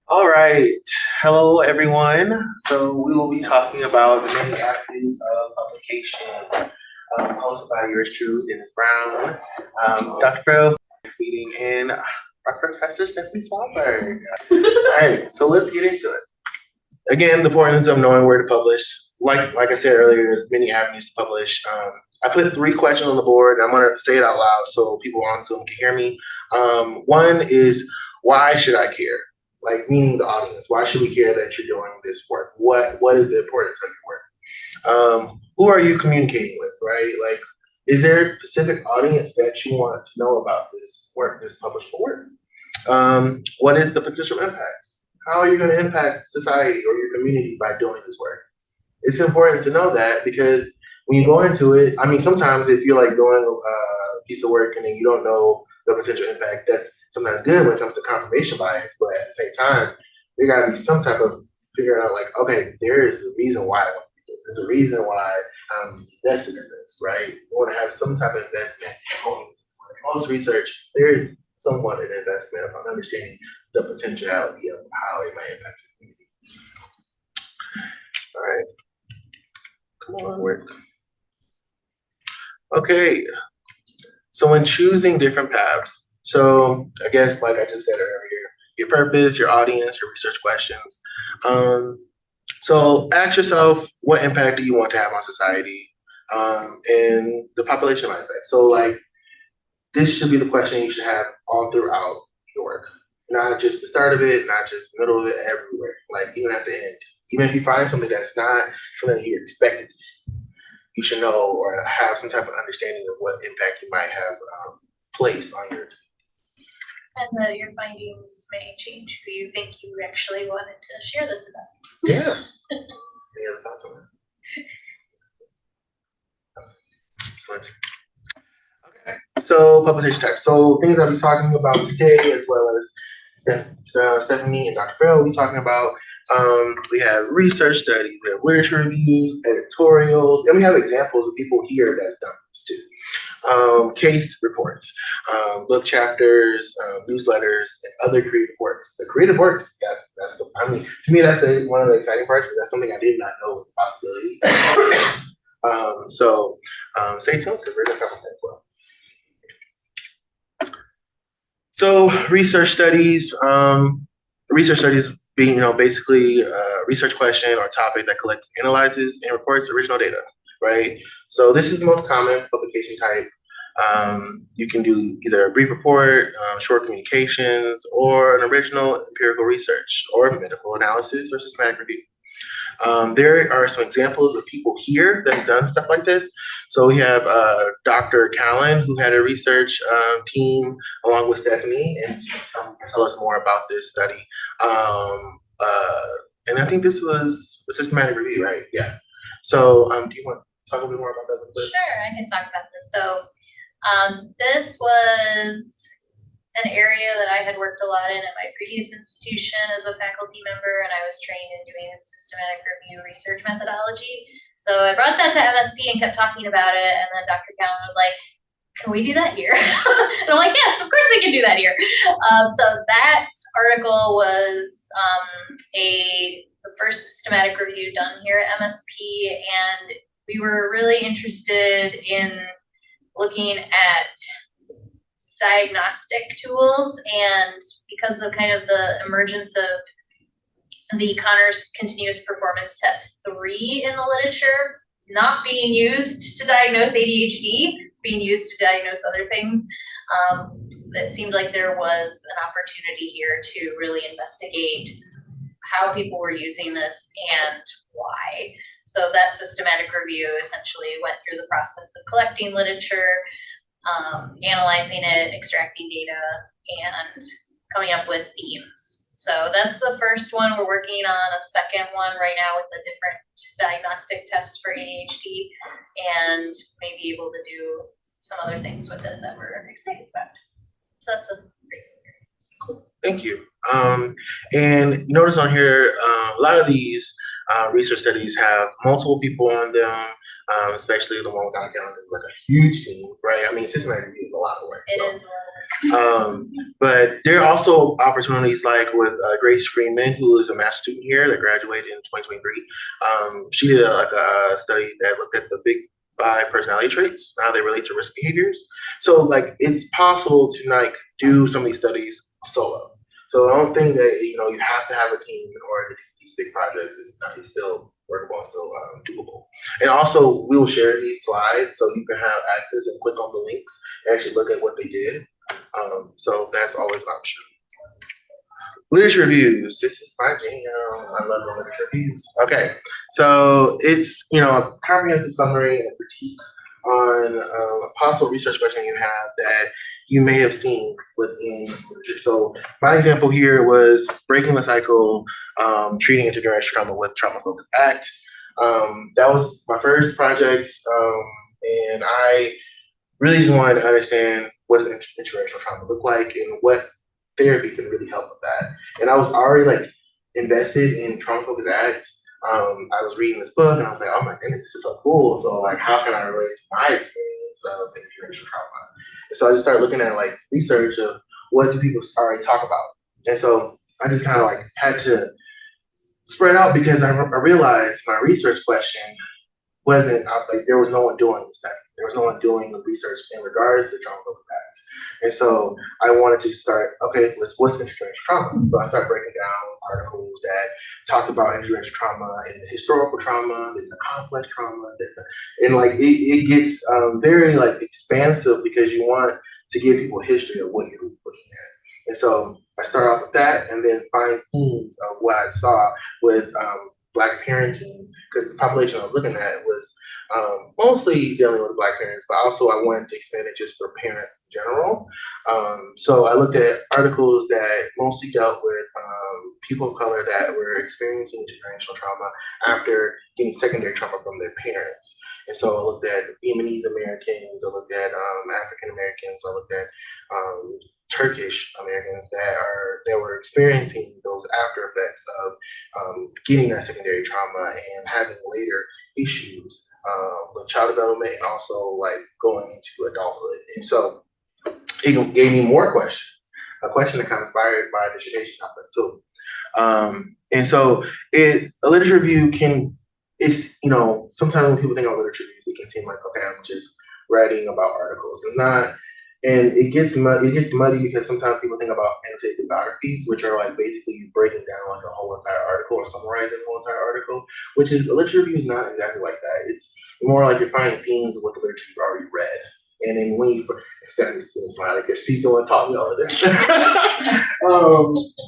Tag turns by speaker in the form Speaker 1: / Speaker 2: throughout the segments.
Speaker 1: All right. Hello, everyone. So we will be talking about the many avenues of publication, hosted by yours truly, Dennis Brown, Dr. Farrell, next meeting, and our professor, Stephanie Swanberg. All right. So let's get into it. Again, the importance of knowing where to publish. Like I said earlier, there's many avenues to publish. I put three questions on the board. I'm going to say it out loud so people on Zoom can hear me. One is, why should I care? Like, meaning the audience. Why should we care that you're doing this work? What is the importance of your work? Who are you communicating with, right? Like, is there a specific audience that you want to know about this work, this published work? What is the potential impact? How are you going to impact society or your community by doing this work? It's important to know that because when you go into it, I mean, sometimes if you're like doing a piece of work and then you don't know the potential impact, that's sometimes good when it comes to confirmation bias. But at the same time, there got to be some type of figuring out like, okay, there is a reason why I want to do this. There's a reason why I'm invested in this, right? You want to have some type of investment going into this. Like most research, there is somewhat an investment upon understanding the potentiality of how it might impact the community. All right. Come on, work. Okay, so when choosing different paths, so I guess like I just said earlier, your purpose, your audience, your research questions. Um, so ask yourself, what impact do you want to have on society and the population might affect? So like this should be the question you should have all throughout your work, not just the start of it, not just the middle of it, everywhere. Like even at the end, even if you find something that's not something that you expected to see, you should know or have some type of understanding of what impact you might have placed on your.
Speaker 2: And that your findings may change who you think you actually wanted to share this about.
Speaker 1: Yeah. Any other thoughts on that? Okay. So publication type. So things I'll be talking about today, as well as Stephanie and Dr. Farrell will be talking about. We have research studies, we have literature reviews, editorials, and we have examples of people here that's done this too. Case reports, book chapters, newsletters, and other creative works. The creative works, that's the, I mean, to me, that's one of the exciting parts because that's something I did not know was a possibility. So stay tuned because we're going to talk about that as well. So research studies being, basically a research question or topic that collects, analyzes, and reports original data, right? So this is the most common publication type. You can do either a brief report, short communications, or an original empirical research, or medical analysis or systematic review. There are some examples of people here that's done stuff like this. So we have Dr. Callan, who had a research team along with Stephanie, and tell us more about this study. And I think this was a systematic review, right? Yeah. So do you want to talk a little bit more about that?
Speaker 2: Sure, I can talk about this. So this was an area that I had worked a lot in at my previous institution as a faculty member, and I was trained in doing systematic review research methodology. So I brought that to MSP and kept talking about it, and then Dr. Callan was like, can we do that here? And I'm like, yes, of course we can do that here. So that article was the first systematic review done here at MSP, and we were really interested in looking at diagnostic tools, and because of kind of the emergence of the Conners Continuous Performance Test 3 in the literature, not being used to diagnose ADHD, being used to diagnose other things, it seemed like there was an opportunity here to really investigate how people were using this and why. So that systematic review essentially went through the process of collecting literature, analyzing it, extracting data, and coming up with themes. So that's the first one. We're working on a second one right now with a different diagnostic test for ADHD, and may be able to do some other things with it that we're excited about. So that's a great thing.
Speaker 1: Cool. Thank you. And notice on here, a lot of these research studies have multiple people on them. Especially the one with Dr. Callan is like a huge team, right? I mean, systematic review is a lot of work.
Speaker 2: It
Speaker 1: so
Speaker 2: is a lot of work.
Speaker 1: But there are also opportunities like with Grace Freeman, who is a master's student here that graduated in 2023. She did a study that looked at the big five personality traits, how they relate to risk behaviors. So like it's possible to like do some of these studies solo. So I don't think that you have to have a team in order to do these big projects. It's still workable and still doable. And also, we will share these slides so you can have access and click on the links and actually look at what they did. So that's always an option. Literature reviews. This is my jam. I love the literature reviews. Okay, so it's a comprehensive summary and critique on a possible research question you have that you may have seen within literature. So my example here was breaking the cycle, treating intergenerational trauma with trauma-focused ACT. That was my first project, and I really just wanted to understand what does intergenerational trauma look like and what therapy can really help with that. And I was already like invested in trauma-focused ACTs. I was reading this book and I was like, oh my goodness, this is so cool. So like, how can I relate to my experience of intergenerational trauma? And so I just started looking at like research of what do people already talk about. And so I just kind of like had to spread out because I realized my research question wasn't like there was no one doing the study. There was no one doing the research in regards to trauma-focused ACTs. And so I wanted to start, okay, what's intergenerational trauma? So I started breaking down articles that talked about intergenerational trauma and the historical trauma, the complex trauma, and like it gets very like expansive because you want to give people a history of what you're looking at. And so I started off with that and then find themes of what I saw with Black parenting, because the population I was looking at was mostly dealing with Black parents, but also I wanted to expand it just for parents in general. So I looked at articles that mostly dealt with people of color that were experiencing intergenerational trauma after getting secondary trauma from their parents. And so I looked at Vietnamese Americans, I looked at African Americans, I looked at Turkish Americans that were experiencing those after effects of getting that secondary trauma and having later issues with child development and also like going into adulthood. And so it gave me more questions, a question that kind of inspired my dissertation topic too. And so a literature review sometimes when people think about literature reviews, it can seem like, okay, I'm just writing about articles. It's not. And it gets muddy because sometimes people think about annotated biographies, which are like basically you breaking down like a whole entire article or summarizing a whole entire article, which is a literature review is not exactly like that. It's more like you're finding themes of what the literature you've already read. And then when Stephanie Swanberg, like she's the one taught me all of this.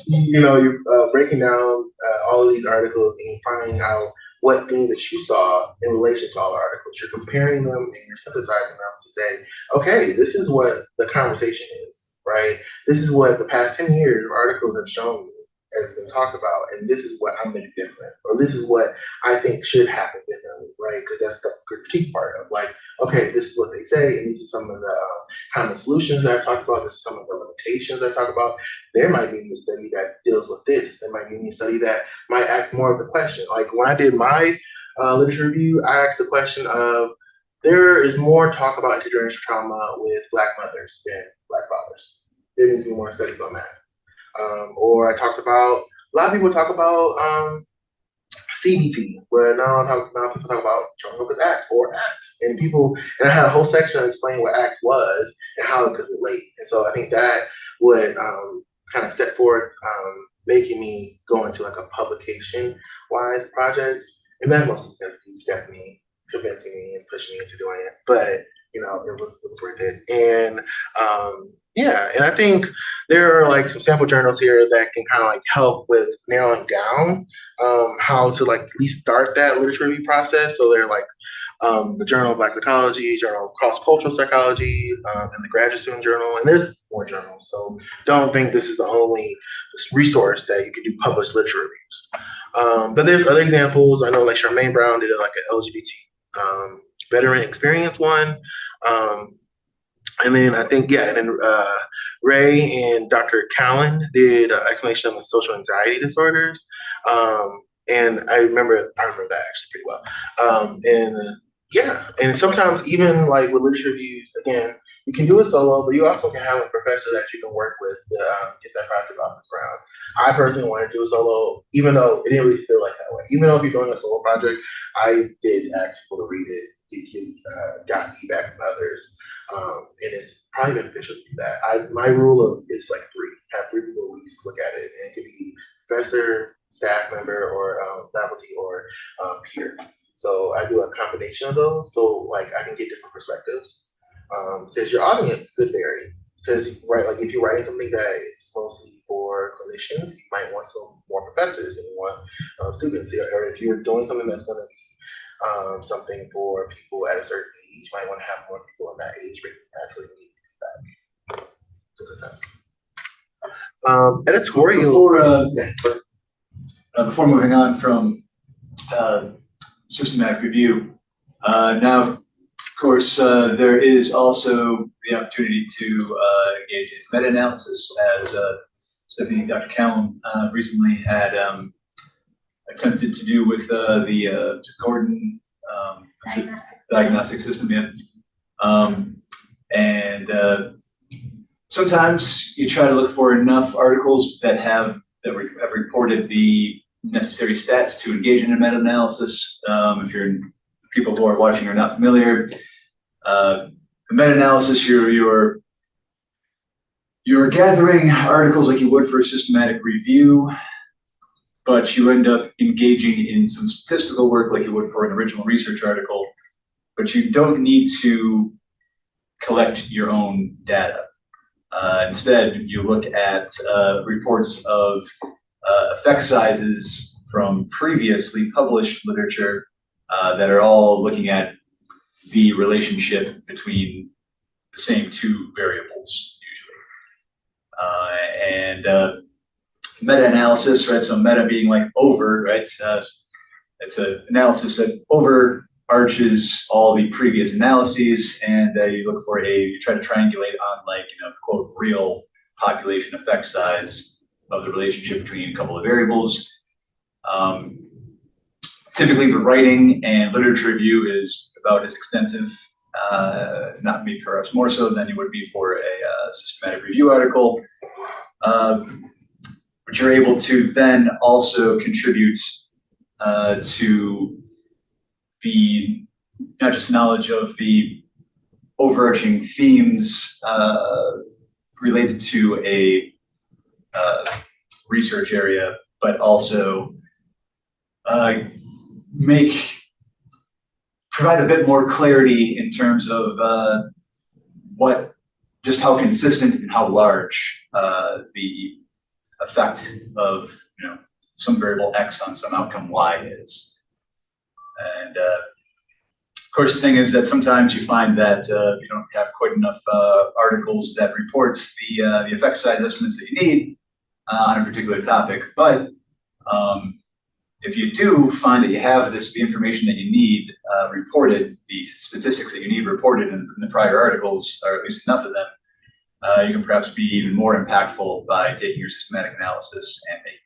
Speaker 1: You're breaking down all of these articles and finding out what things that you saw in relation to all the articles. You're comparing them and you're synthesizing them to say, okay, this is what the conversation is, right? This is what the past 10 years of articles have shown me has been talked about, and this is what I'm going to do different, or this is what I think should happen differently, right? Because that's the critique part of like, okay, this is what they say, and these are some of the kind of solutions that I've talked about, this is some of the limitations I talk about. There might be a new study that deals with this. There might be a new study that might ask more of the question. Like when I did my literature review, I asked the question of, there is more talk about intergenerational trauma with Black mothers than Black fathers. There needs to be more studies on that. Or I talked about, a lot of people talk about CBT, but now people talk about trauma-focused ACT or ACT. And I had a whole section explaining what ACT was and how it could relate. And so I think that would kind of set forth making me go into like a publication-wise projects. And that mostly because Stephanie convincing me and pushing me into doing it. But it was worth it. And and I think there are like some sample journals here that can kind of like help with narrowing down how to like at least start that literature review process. So they're like the Journal of Black Psychology, Journal of Cross-Cultural Psychology, and the Graduate Student Journal, and there's more journals. So don't think this is the only resource that you can do published literature reviews. But there's other examples. I know like Charmaine Brown did like an LGBT veteran experience one. And then I think, Ray and Dr. Callan did an explanation of social anxiety disorders. And I remember that actually pretty well. And sometimes even like with literature reviews, again, you can do it solo, but you also can have a professor that you can work with to get that project off its ground. I personally wanted to do it solo, even though it didn't really feel like that way. Even though if you're doing a solo project, I did ask people to read it, got feedback from others, and it's probably beneficial to do that. My rule of is like three. Have three people at least look at it, and it could be professor, staff member, or faculty, or peer. So I do a combination of those, so like I can get different perspectives. Because your audience could vary. Because like if you're writing something that is mostly for clinicians, you might want some more professors and you want students. Or if you're doing something that's going to be something for people at a certain age, you might want to have more people in that age range. Actually, need that. Editorial.
Speaker 3: Before moving on from systematic review, now, of course, there is also the opportunity to engage in meta-analysis, as Stephanie, Dr. Callum recently had attempted to do with the Gordon diagnostic system. And sometimes you try to look for enough articles that have reported the necessary stats to engage in a meta-analysis. If people who are watching are not familiar, the meta-analysis, you're gathering articles like you would for a systematic review, but you end up engaging in some statistical work like you would for an original research article, but you don't need to collect your own data. Instead, you look at reports of effect sizes from previously published literature that are all looking at the relationship between the same two variables, usually. And meta-analysis, right? So meta being like over, right? It's an analysis that overarches all the previous analyses, and you try to triangulate on like, quote, real population effect size of the relationship between a couple of variables. Typically, the writing and literature review is about as extensive, if not maybe perhaps more so than it would be for a systematic review article. But you're able to then also contribute to the not just knowledge of the overarching themes related to a research area, but also provide a bit more clarity in terms of just how consistent and how large the effect of some variable X on some outcome Y is. And of course, the thing is that sometimes you find that you don't have quite enough articles that reports the effect size estimates that you need on a particular topic. But if you do find that you have the information that you need reported, the statistics that you need reported in the prior articles, or at least enough of them, you can perhaps be even more impactful by taking your systematic analysis and making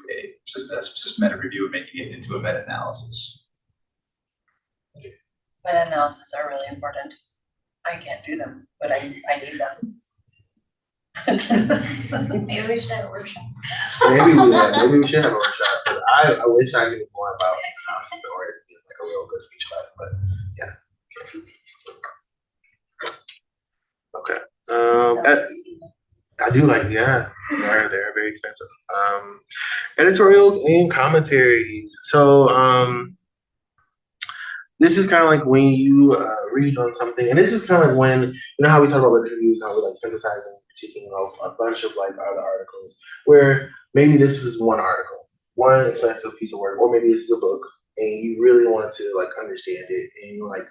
Speaker 3: it into a systematic review and making it into a meta-analysis.
Speaker 4: Meta-analysis are really important. I can't do them, but I need them.
Speaker 2: Maybe we should have a workshop.
Speaker 1: Maybe we should have a workshop. But I wish I knew more about analysis in order to get like a real good speech about it. But yeah. Okay. I do like, they're very expensive. Editorials and commentaries. So this is kind of like when you read on something, and this is kind of like when, how we talk about literature reviews, how we're like synthesizing, critiquing a bunch of like other articles, where maybe this is one article, one expensive piece of work, or maybe this is a book, and you really want to like understand it, and you like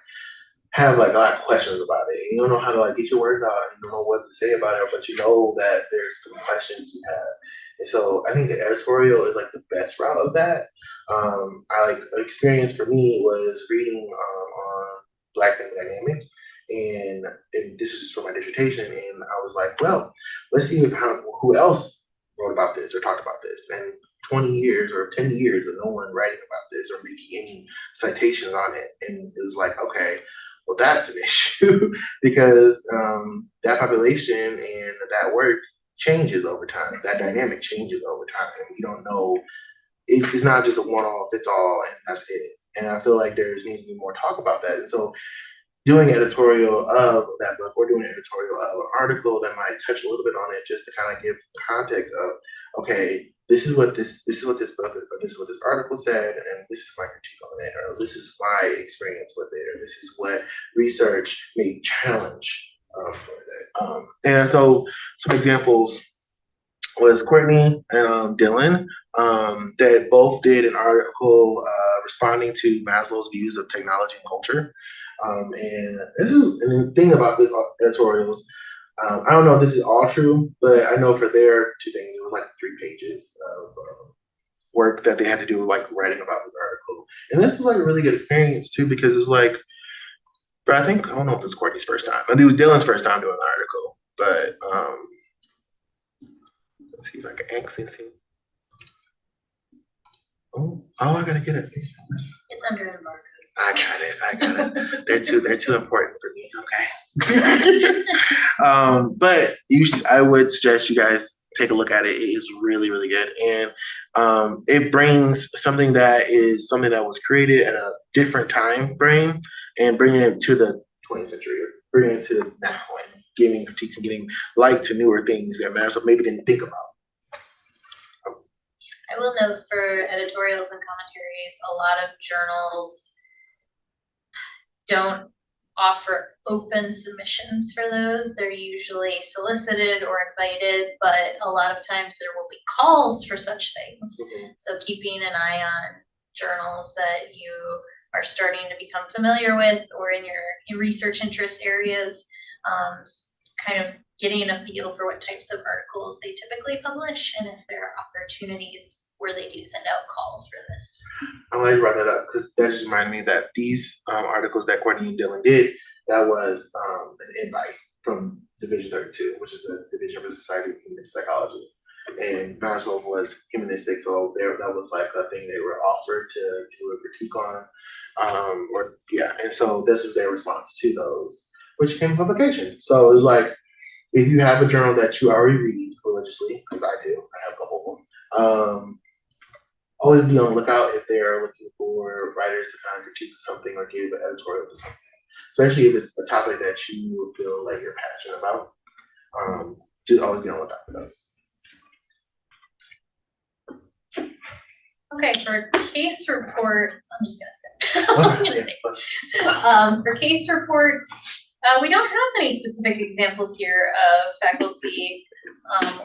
Speaker 1: have like a lot of questions about it, and you don't know how to like get your words out, and you don't know what to say about it, but you know that there's some questions you have. And so I think the editorial is like the best route of that. An experience for me was reading on Black Family Dynamic, and this is for my dissertation, and I was like, well, let's see who else wrote about this or talked about this. And 20 years or 10 years of no one writing about this or making any citations on it. And it was like, okay, well, that's an issue because that population and that work changes over time. That dynamic changes over time, and we don't know. It's not just a one-off, it's all, and that's it. And I feel like there needs to be more talk about that. And so, doing editorial of that book or doing an editorial of an article that might touch a little bit on it, just to kind of give context of, okay, this is what this book or this is what this article said, and this is my critique on it, or this is my experience with it, or this is what research may challenge for it. And so some examples was Courtney and Dylan that both did an article responding to Maslow's views of technology and culture. And this is and the thing about this editorials. I don't know if this is all true, but I know for their two things, it was like 3 pages of work that they had to do, like writing about this article. And this is like a really good experience too, because it's like, but I don't know if it was Courtney's first time. I think it was Dylan's first time doing the article, but let's see if I can access it. Oh, I gotta get it.
Speaker 2: It's under the barcode.
Speaker 1: I got it. They're too important for me. Okay. But I would suggest you guys take a look at it. It is really, really good, and it brings something that was created at a different time frame and bringing it to the 20th century, or bringing it to now, and giving critiques and getting light to newer things that matter, so maybe didn't think about.
Speaker 2: I will note for editorials and commentaries, a lot of journals don't offer open submissions for those. They're usually solicited or invited, but a lot of times there will be calls for such things.
Speaker 1: Mm-hmm.
Speaker 2: So keeping an eye on journals that you are starting to become familiar with or in your research interest areas, kind of getting a feel for what types of articles they typically publish and if there are opportunities where they do send out calls for this.
Speaker 1: I'm glad you brought that up because that just reminded me that these articles that Courtney and Dylan did, that was an invite from Division 32, which is the Division of Society of Human Psychology. And Maslow was humanistic, so that was like a thing they were offered to do a critique on. And so this was their response to those, which came publication. So it was like, if you have a journal that you already read religiously, because I do, I have a couple of them, always be on the lookout if they are looking for writers to kind of critique something or give an editorial to something, especially if it's a topic that you feel like you're passionate about. Just always be on the lookout for those.
Speaker 2: Okay, for case reports, I'm just gonna say. For case reports, we don't have any specific examples here of faculty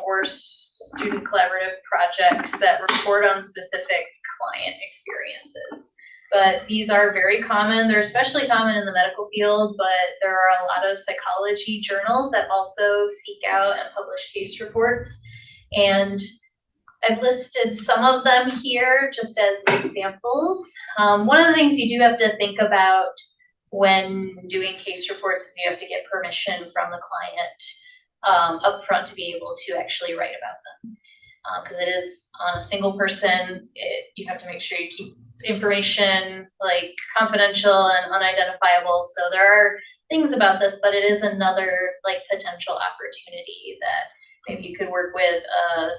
Speaker 2: or student collaborative projects that report on specific client experiences. But these are very common. They're especially common in the medical field, but there are a lot of psychology journals that also seek out and publish case reports. And I've listed some of them here just as examples. One of the things you do have to think about when doing case reports is you have to get permission from the client up front to be able to actually write about them. Because it is on a single person, you have to make sure you keep information like confidential and unidentifiable. So there are things about this, but it is another like potential opportunity that maybe you could work with a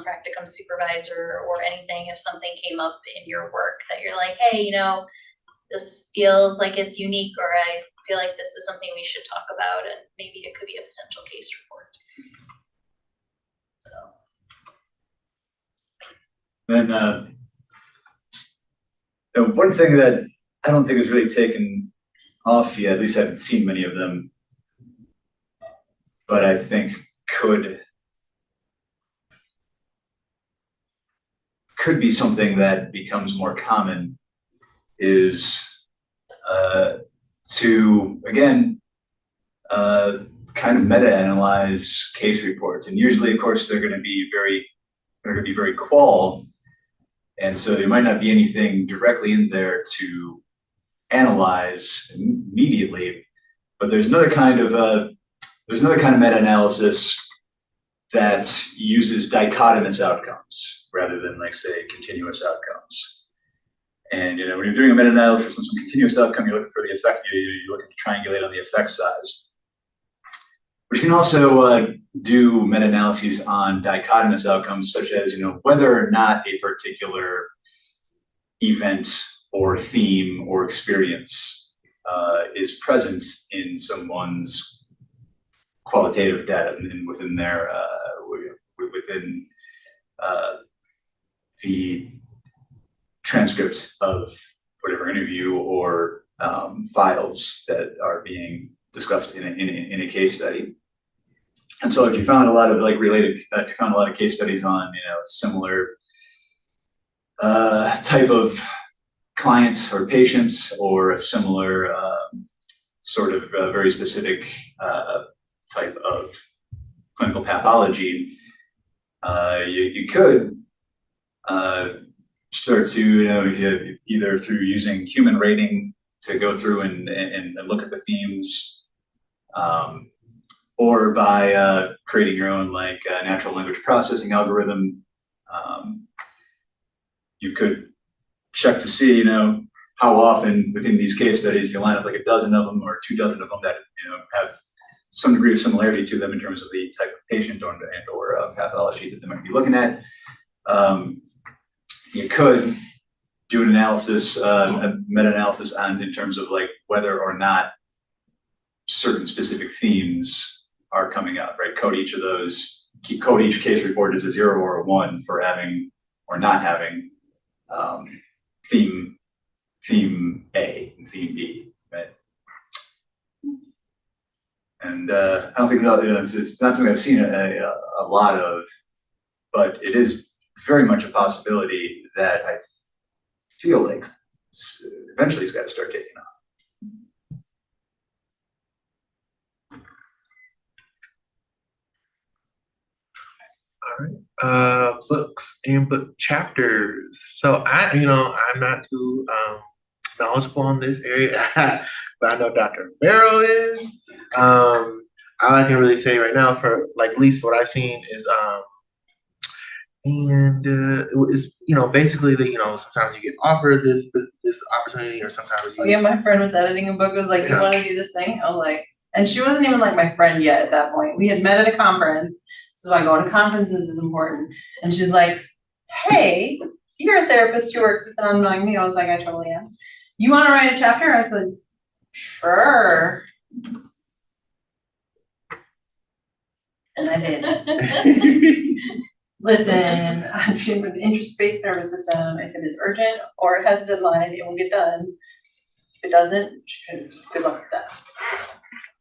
Speaker 2: practicum supervisor or anything if something came up in your work that you're like, hey, this feels like it's unique, or I feel like this is something we should talk about, and maybe it could be a potential case report.
Speaker 3: And one thing that I don't think is really taken off yet, at least I haven't seen many of them, but I think could be something that becomes more common is to, again, kind of meta-analyze case reports. And usually, of course, they're going to be very qual. And so there might not be anything directly in there to analyze immediately, but there's another kind of meta-analysis that uses dichotomous outcomes rather than, like, say, continuous outcomes. And when you're doing a meta-analysis on some continuous outcome, you're looking for the effect. You're looking to triangulate on the effect size. But you can also do meta-analyses on dichotomous outcomes, such as whether or not a particular event or theme or experience is present in someone's qualitative data and within their within the transcript of whatever interview or files that are being discussed in a case study. And so if you found a lot of if you found a lot of case studies on similar type of clients or patients, or a similar sort of very specific type of clinical pathology, you could start to either through using human rating to go through and look at the themes, or by creating your own natural language processing algorithm. You could check to see how often within these case studies you line up like a dozen of them or 2 dozen of them that have some degree of similarity to them in terms of the type of patient or pathology that they might be looking at. You could do an analysis, a meta-analysis in terms of whether or not certain specific themes are coming up, right? Code each of those, code each case report as a 0 or a 1 for having or not having theme A and theme B, right? And I don't think it's not something I've seen a lot of, but it is very much a possibility that I feel like eventually it's got to start taking off.
Speaker 1: All right. Books and book chapters. So I'm not too knowledgeable on this area, but I know Dr. Farrell is. All I can really say right now, for at least what I've seen, is it's basically that sometimes you get offered this opportunity, or sometimes you.
Speaker 4: Oh yeah, my friend was editing a book. Was like, "You want to do this thing?" I was like, and she wasn't even my friend yet at that point. We had met at a conference. So going to conferences is important. And she's like, "Hey, you're a therapist who works with non-knowing me." I was like, "I totally am. You want to write a chapter?" I said, "Sure." And I did. Listen, I'm an interest-based nervous system. If it is urgent or it has a deadline, it will get done. If it doesn't, good luck with that.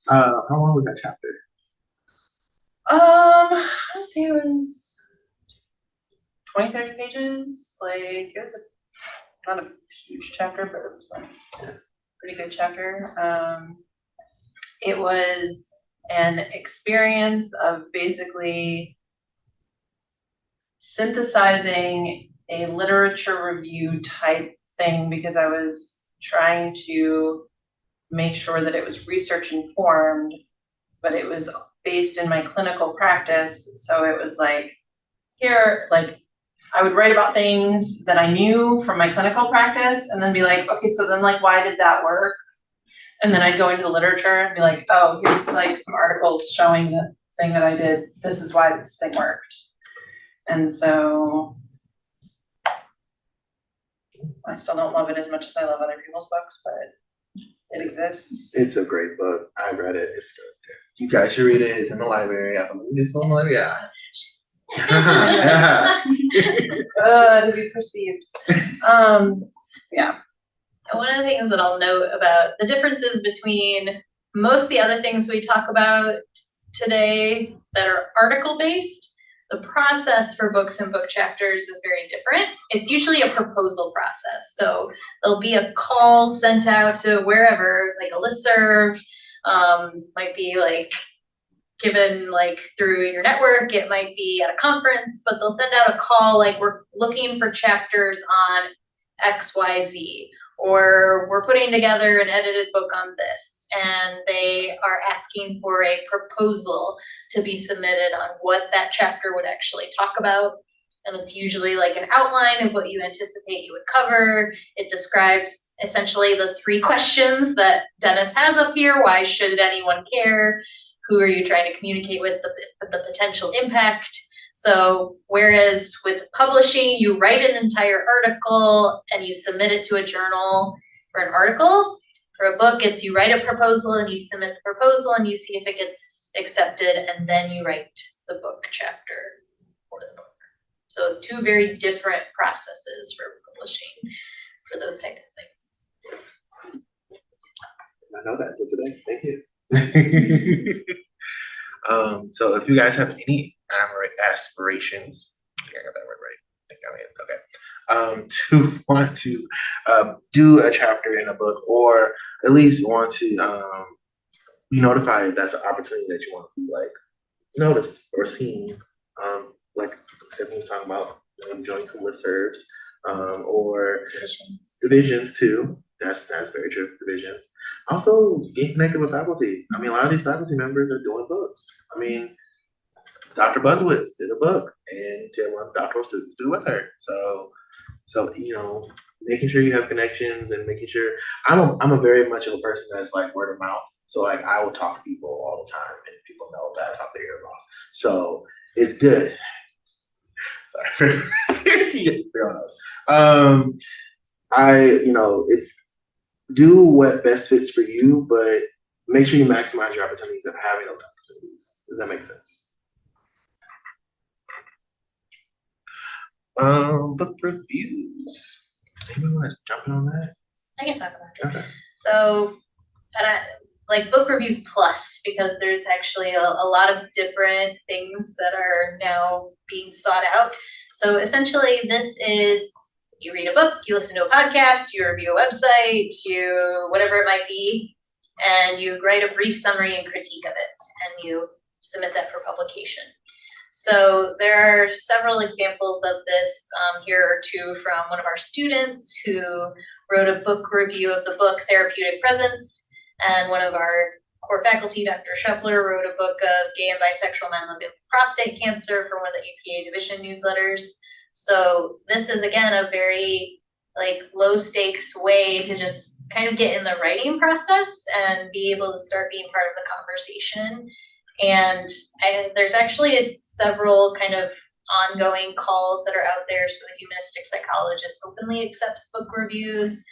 Speaker 1: How long was that chapter?
Speaker 4: Let's see, it was 20, 30 pages. It was not a huge chapter, but it was a pretty good chapter. It was an experience of basically synthesizing a literature review type thing, because I was trying to make sure that it was research informed, but it was based in my clinical practice. So it was here, I would write about things that I knew from my clinical practice and then be like, okay, so then why did that work? And then I'd go into the literature and be like, oh, here's some articles showing the thing that I did. This is why this thing worked. And so I still don't love it as much as I love other people's books, but it exists.
Speaker 1: It's a great book. I read it. It's good. You guys should read it. It's in the library. I believe it's in the library. Yeah.
Speaker 4: To be perceived. Yeah.
Speaker 2: And one of the things that I'll note about the differences between most of the other things we talk about today that are article-based, the process for books and book chapters is very different. It's usually a proposal process. So there'll be a call sent out to wherever, a listserv, might be given through your network. It might be at a conference, but they'll send out a call we're looking for chapters on XYZ, or we're putting together an edited book on this. And they are asking for a proposal to be submitted on what that chapter would actually talk about. And it's usually like an outline of what you anticipate you would cover. It describes essentially the 3 questions that Dennis has up here. Why should anyone care? Who are you trying to communicate with? The potential impact. So whereas with publishing, you write an entire article and you submit it to a journal for an article. For a book, it's you write a proposal and you submit the proposal and you see if it gets accepted, and then you write the book chapter for the book. So 2 very different processes for publishing for those types of things.
Speaker 1: I know that until today. Thank you. So if you guys have any aspirations, I think I got that word right. I think I did. Okay. To want to do a chapter in a book, or at least want to be notified that's an opportunity that you want to be like noticed or seen. Like Stephanie was talking about, joining some listservs, or divisions too. That's very true. Divisions. Also, get connected with faculty. I mean, a lot of these faculty members are doing books. I mean, Dr. Buzzwitz did a book, and she had one of the doctoral students do with her. So making sure you have connections and making sure. I'm a very much of a person that's like word of mouth. So like I will talk to people all the time, and people know that I talk their ears off. So it's good. Sorry for it's do what best fits for you, but make sure you maximize your opportunities of having those opportunities. Does that make sense? Book reviews. Anyone want to jump in on that?
Speaker 2: I can talk about it.
Speaker 1: Okay.
Speaker 2: So, like book reviews plus, because there's actually a lot of different things that are now being sought out. So essentially this is, you read a book, you listen to a podcast, you review a website, you whatever it might be, and you write a brief summary and critique of it, and you submit that for publication. So there are several examples of this. Here are 2 from one of our students who wrote a book review of the book Therapeutic Presence, and one of our core faculty, Dr. Schepler, wrote a book of gay and bisexual men living with prostate cancer for one of the APA division newsletters. So this is, again, a very low stakes way to just kind of get in the writing process and be able to start being part of the conversation. And there's actually several kind of ongoing calls that are out there. So the humanistic psychologist openly accepts book reviews,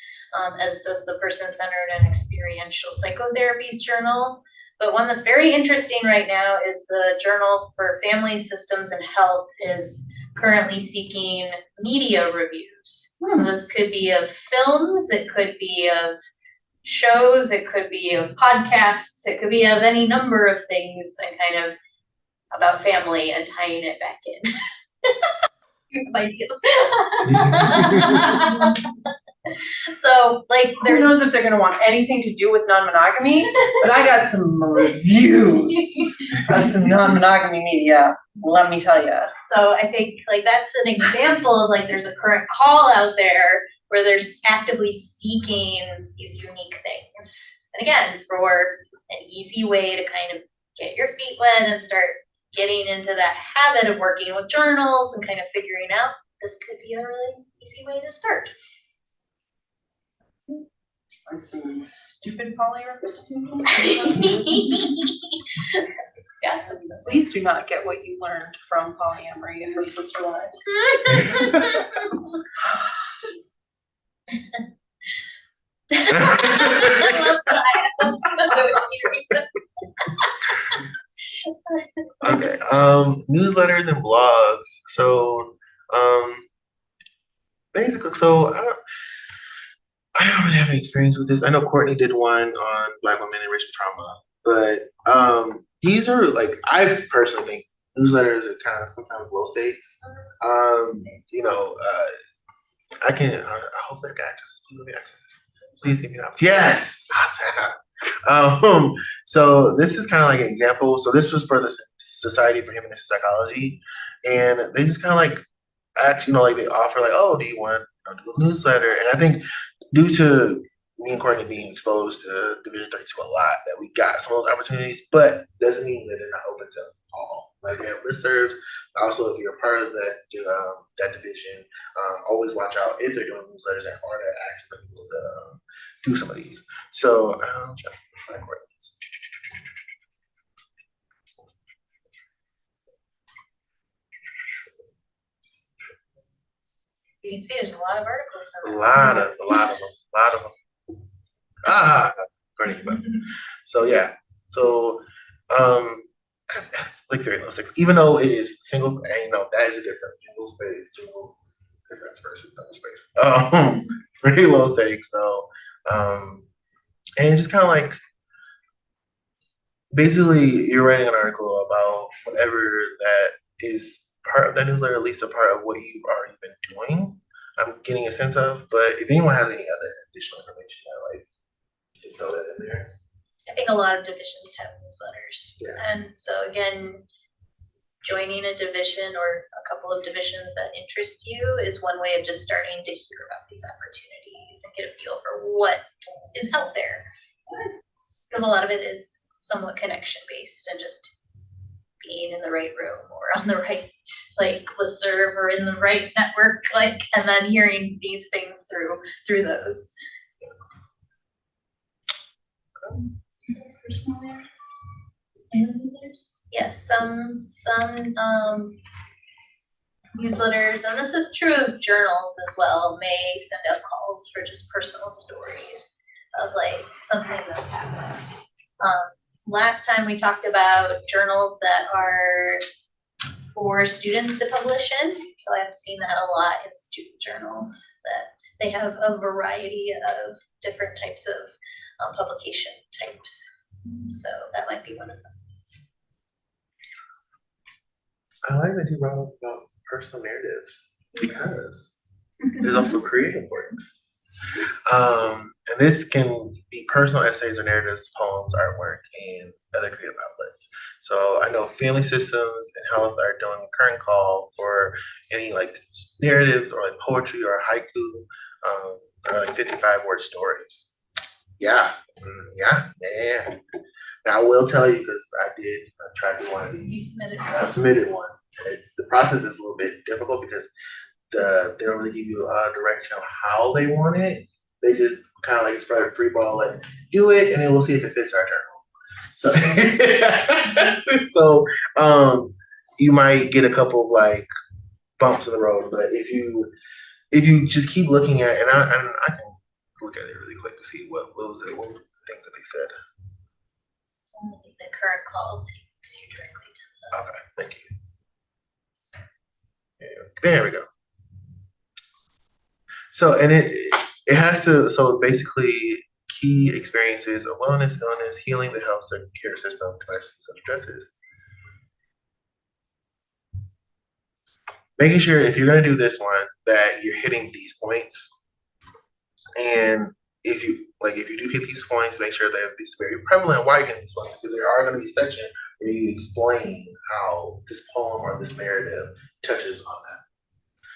Speaker 2: as does the person-centered and experiential psychotherapies journal. But one that's very interesting right now is the Journal for Family Systems and Health is currently seeking media reviews. So this could be of films, it could be of shows, it could be of podcasts, it could be of any number of things, and kind of about family and tying it back in. So
Speaker 4: Who knows if they're gonna want anything to do with non-monogamy, but I got some reviews of some non-monogamy media, let me tell you.
Speaker 2: So I think that's an example of there's a current call out there where they're actively seeking these unique things. And again, for an easy way to kind of get your feet wet and start getting into that habit of working with journals and kind of figuring out, this could be a really easy way to start.
Speaker 4: On some stupid polyamory.
Speaker 2: Yeah.
Speaker 4: Please do not get what you learned from polyamory from Sister Wives.
Speaker 1: Okay. Newsletters and blogs. So, basically, I don't really have any experience with this. I know Courtney did one on Black women and racial trauma, but these are I personally think newsletters are kind of sometimes low stakes. I hope that guy access this. Please give me that. Yes. So this is kind of like an example. So this was for the Society for Humanistic Psychology, and they just kind of actually, they offer oh, do you want to do a newsletter? And I think due to me and Courtney being exposed to Division 32 a lot, that we got some of those opportunities, but doesn't mean that they're not open to all. They have listservs, Also, if you're a part of that division, always watch out if they're doing newsletters and are they asking people to do some of these. So,
Speaker 2: You can see there's a lot of articles.
Speaker 1: a lot of them. Burning butter. So yeah, so like very low stakes, even though it is single, and that is a difference. Single space, single difference versus double space. It's very low stakes though, and just kind of like basically you're writing an article about whatever that is part of that newsletter, at least a part of what you've already been doing. I'm getting a sense of, but if anyone has any other additional information, you can throw that in there.
Speaker 2: I think a lot of divisions have newsletters.
Speaker 1: Yeah.
Speaker 2: And so again, joining a division or a couple of divisions that interest you is one way of just starting to hear about these opportunities and get a feel for what is out there. Because a lot of it is somewhat connection based and just being in the right room or on the right listserv or in the right network, and then hearing these things through those. Personal narratives? Yes, some newsletters, and this is true of journals as well, may send out calls for just personal stories of something that's happened. Last time we talked about journals that are for students to publish in, so I've seen that a lot in student journals, that they have a variety of different types of publication types. So that might be one of them.
Speaker 1: I like that you brought up about personal narratives because there's also creative works. And this can be personal essays or narratives, poems, artwork, and other creative outlets. So I know Family Systems and Health are doing a current call for any narratives or poetry or haiku, or 55-word stories. Yeah. Now I will tell you, because I did try to do one of these. I submitted one. The process is a little bit difficult because they don't really give you a lot of direction on how they want it. They just kind of spread a free ball, do it, and then we'll see if it fits our journal. So, you might get a couple of bumps in the road, but if you just keep looking at, and I can look at it really quick to see what was it, what were the things that they said.
Speaker 2: The current call takes you directly to the.
Speaker 1: Okay, thank you. There we go. So, and it has to, so basically key experiences of wellness, illness, healing the health care system, crisis of stresses. Making sure if you're going to do this one that you're hitting these points, and if you do hit these points, make sure that it's very prevalent why you're hitting these points, because there are going to be sections where you explain how this poem or this narrative touches on that.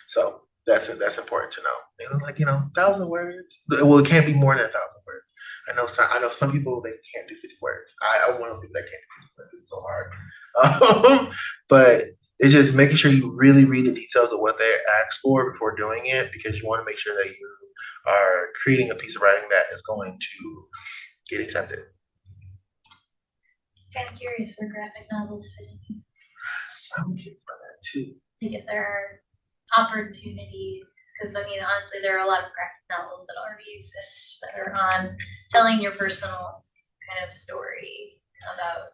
Speaker 1: So that's important to know. And 1,000 words. Well, it can't be more than 1,000 words. I know some people, they can't do 50 words. I'm one of the people that can't do 50 words. It's so hard. But it's just making sure you really read the details of what they asked for before doing it, because you want to make sure that you are creating a piece of writing that is going to get accepted.
Speaker 2: Kind of curious where graphic novels fit in.
Speaker 1: I'm curious about that too.
Speaker 2: If there are opportunities, because honestly, there are a lot of graphic novels that already exist that are on telling your personal kind of story about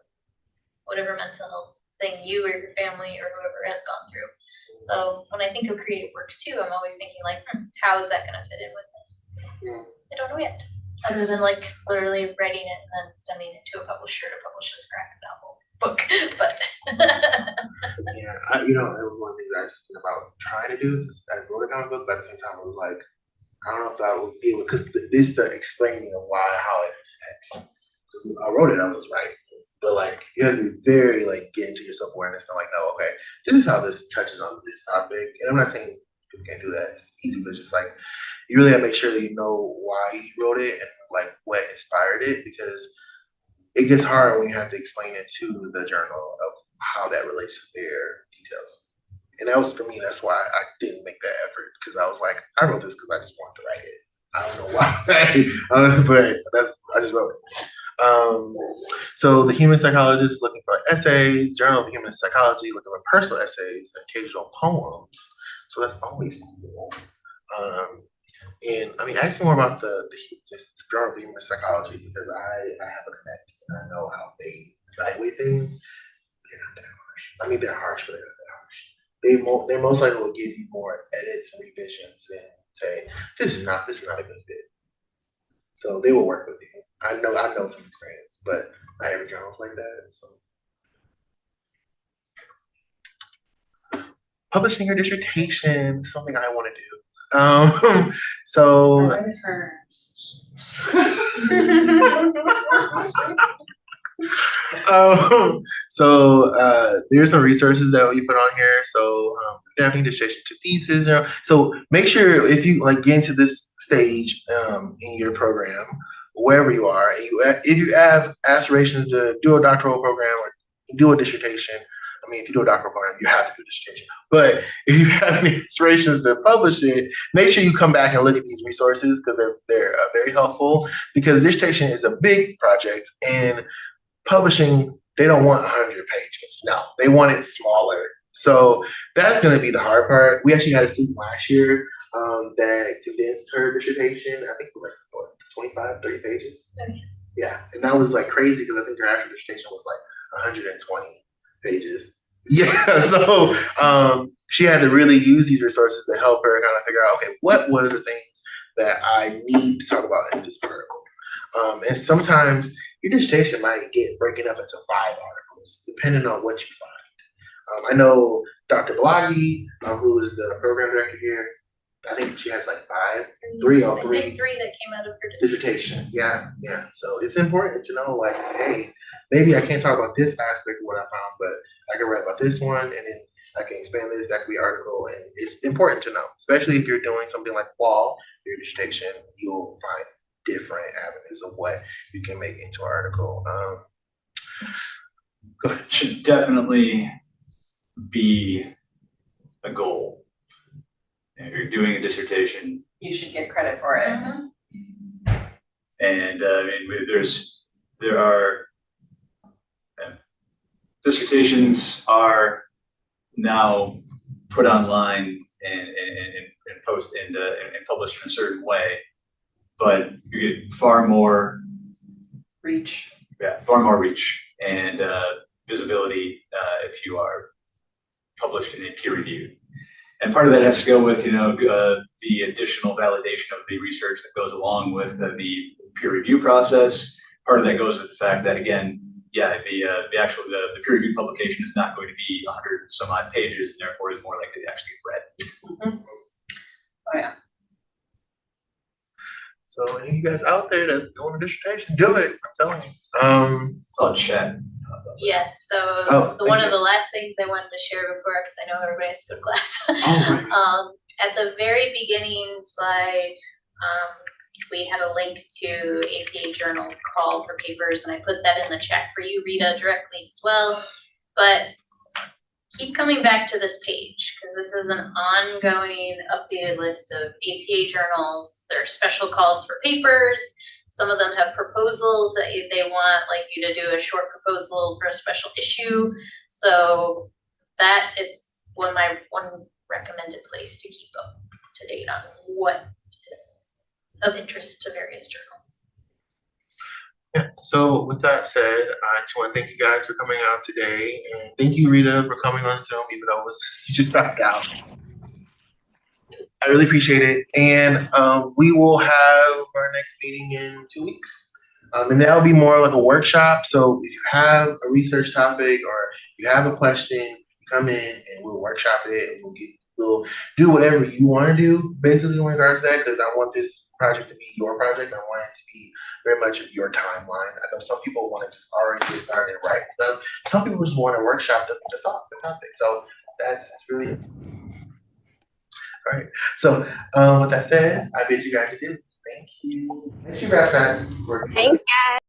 Speaker 2: whatever mental health thing you or your family or whoever has gone through. So when I think of creative works too, I'm always thinking how is that going to fit in with this? I don't know yet, other than literally writing it and then sending it to a publisher to publish this graphic novel book. But
Speaker 1: yeah, it was one thing that I was thinking about trying to do. I wrote a comic book, but at the same time, it was I don't know if that would be able, because this is the explaining of how it affects. Because when I wrote it, I was right. But you have to be very get into your self-awareness and no, okay, this is how this touches on this topic. And I'm not saying people can't do that. It's easy, but just you really have to make sure that you know why you wrote it and what inspired it, because it gets hard when you have to explain it to the journal of how that relates to their details. And that was for me, that's why I didn't make that effort, because I was like, I wrote this because I just wanted to write it. I don't know why, but I just wrote it. So the human psychologist is looking for essays, Journal of Human Psychology looking for personal essays, occasional poems. So that's always cool. And I mean, ask me more about this Journal of Human Psychology, because I have a connect and I know how they evaluate things. They're not that harsh. I mean, they're harsh, but they're not that harsh. They most likely will give you more edits and revisions and say, this is not a good fit. So they will work with you. I know from experience, but not every journal's like that. So publishing your dissertation is something I want to do. So
Speaker 4: Write it first.
Speaker 1: There's some resources that we put on here. So adapting dissertation to thesis. So make sure if you like get into this stage in your program, wherever you are, if you have aspirations to do a doctoral program or do a dissertation. I mean, if you do a doctoral program, you have to do a dissertation. But if you have any aspirations to publish it, make sure you come back and look at these resources, because they're very helpful. Because dissertation is a big project, and publishing, they don't want 100 pages. No, they want it smaller. So that's going to be the hard part. We actually had a student last year that condensed her dissertation. I think like 25, 30 pages. Yeah, and that was like crazy, because I think her actual dissertation was like 120 pages. Yeah, so she had to really use these resources to help her kind of figure out, okay, what are the things that I need to talk about in this article? And sometimes your dissertation might get breaking up into 5 articles, depending on what you find. I know Dr. Bloggy, who is the program director here, I think she has like 3
Speaker 2: I think 3 that came out of her
Speaker 1: dissertation. Yeah. So it's important to know, like, hey, maybe I can't talk about this aspect of what I found, but I can write about this one, and then I can expand this. That could be article, and it's important to know, especially if you're doing something like your dissertation. You'll find different avenues of what you can make into an article.
Speaker 3: It should definitely be a goal. If you're doing a dissertation,
Speaker 4: You should get credit for it.
Speaker 3: and I mean, there are dissertations are now put online and published in a certain way, but you get far more
Speaker 4: Reach.
Speaker 3: and visibility if you are published in a peer review. And part of that has to go with, the additional validation of the research that goes along with the peer review process. Part of that goes with the fact that, again, the peer review publication is not going to be 100 some odd pages, and therefore is more likely to actually get read.
Speaker 4: Oh yeah.
Speaker 1: So any of you guys out there that's doing a dissertation, do it. I'm telling you.
Speaker 3: It's all chat.
Speaker 2: Yes, so one of the last things I wanted to share before, because I know everybody has to go to class.
Speaker 1: Right.
Speaker 2: At the very beginning slide, we had a link to APA Journal's call for papers, and I put that in the chat for you, Rita, directly as well. But keep coming back to this page, because this is an ongoing updated list of APA journals. There are special calls for papers. Some of them have proposals that they want like you to do a short proposal for a special issue. So that is one recommended place to keep up to date on what is of interest to various journals.
Speaker 1: Yeah. So with that said, I just want to thank you guys for coming out today, and thank you, Rita, for coming on Zoom, even though you just stopped out. I really appreciate it, and we will have our next meeting in 2 weeks, and that'll be more like a workshop. So if you have a research topic or you have a question, you come in and we'll workshop it, and we'll do whatever you want to do, basically in regards to that, because I want this project to be your project. I want it to be very much of your timeline. I know some people want to just already get started and write stuff. Some people just want to workshop the topic. So that's really it. All right. So with that said, I bid you guys adieu. Thank you. Thank you, Thanks, guys.